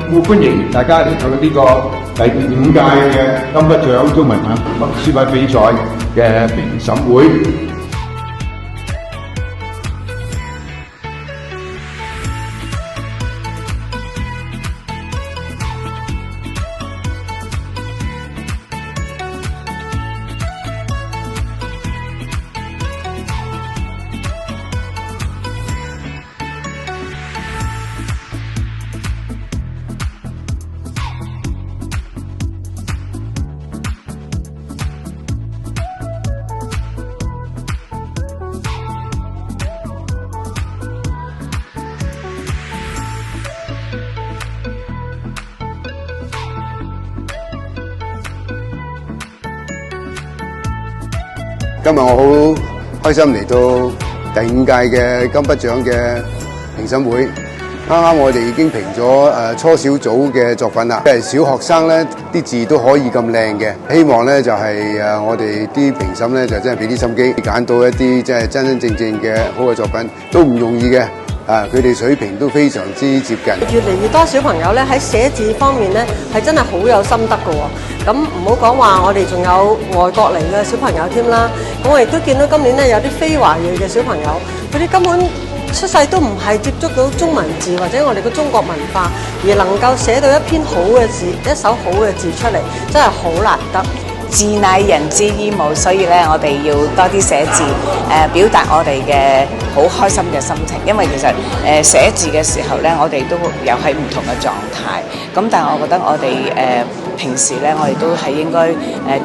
歡迎大家嚟到呢個第5屆嘅金筆獎中文書法比賽嘅評審會。今日我好開心嚟到第5屆嘅金筆獎嘅評審會。啱啱我哋已經評咗初小組嘅作品啦，即係小學生咧啲字都可以咁靚嘅。希望咧就係我哋啲評審咧就真係俾啲心機，揀到一啲即係真真正正嘅好嘅作品，都唔容易嘅。佢哋水平都非常之接近。越嚟越多小朋友咧喺寫字方面咧係真係好有心得㗎喎。咁唔好講話，我哋仲有外國嚟嘅小朋友添啦。咁我亦都見到今年咧有啲非華裔嘅小朋友，佢哋根本出世都唔係接觸到中文字或者我哋嘅中國文化，而能夠寫到一篇好嘅字，一手好嘅字出嚟，真係好難得。字乃人之衣帽，所以咧我哋要多啲寫字，表達我哋嘅好開心嘅心情。因為其實寫字嘅時候咧，我哋都有喺唔同嘅狀態。咁但係我覺得我哋平時咧，我哋都係應該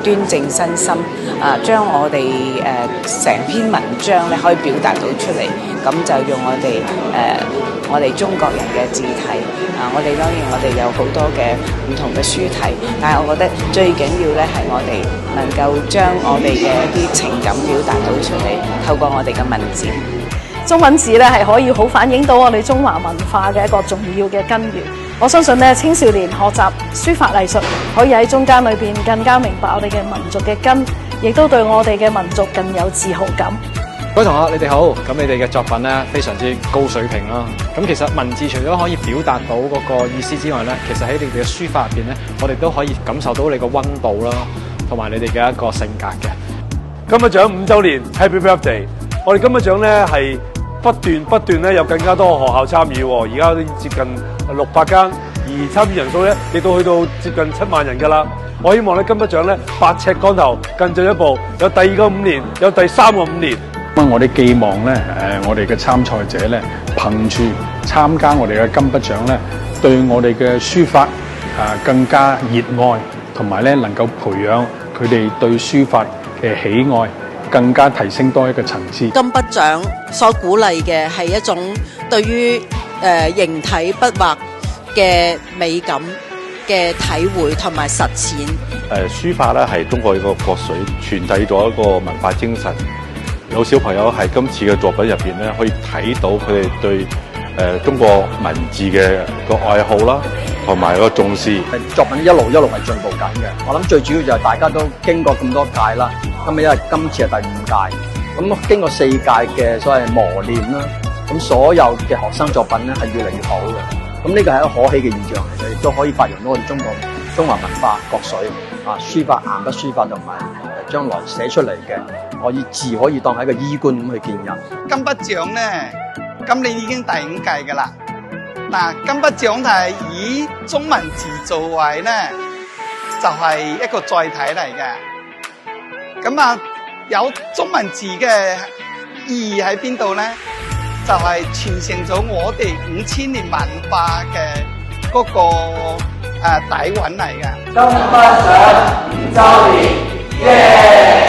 端正身心，將我哋成篇文章咧可以表達到出嚟。咁就用我哋中國人嘅字體，我哋當然我哋有好多嘅唔同嘅書體，但係我覺得最緊要咧係我哋能夠將我哋嘅一啲情感表達到出嚟，透過我哋嘅文字。中文字咧係可以好反映到我哋中華文化嘅一個重要嘅根源。我相信咧青少年學習書法藝術，可以喺中間裏邊更加明白我哋嘅民族嘅根，亦都對我哋嘅民族更有自豪感。各位同學，你哋好。咁你哋嘅作品咧非常之高水平啦。咁其實文字除咗可以表達到嗰個意思之外咧，其實喺你哋嘅書法入邊咧，我哋都可以感受到你個溫度啦，同埋你哋嘅一個性格嘅。金筆獎5週年 Happy Birthday！ 我哋金筆獎咧係不斷咧有更加多學校參與，而家接近600間，而參與人數咧亦都去到接近7萬人㗎啦。我希望咧金筆獎咧8尺竿頭更進一步，有第2個5年，有第3個5年。咁我哋寄望咧，我哋嘅參賽者咧，憑住參加我哋嘅金筆獎咧，對我哋嘅書法更加熱愛，同埋咧能夠培養佢哋對書法嘅喜愛，更加提升多一個層次。金筆獎所鼓勵嘅係一種對於形體筆畫嘅美感嘅體會同埋實踐。書法咧係中國一個國粹，傳遞咗一個文化精神。有小朋友喺今次嘅作品入邊咧，可以睇到佢哋對中國文字嘅個愛好啦，同埋個重視。作品一路係進步緊嘅。我諗最主要就係大家都經過咁多屆啦，咁因為今次係第5屆，咁經過4屆嘅所謂磨練啦，咁所有嘅學生作品咧係越嚟越好嘅。咁呢個係一個可喜嘅現象嚟嘅，亦都可以發揚到我哋中華文化國粹書法硬筆書法同埋將來寫出嚟嘅。字可以當係一個衣冠咁去見人。金筆獎咧，今年已經第5屆㗎啦。嗱，金筆獎就係以中文字作為咧，就係一個載體嚟嘅。咁有中文字嘅意義喺邊度咧？就係傳承咗我哋5000年文化嘅嗰個底蘊嚟嘅。金筆獎5週年，耶！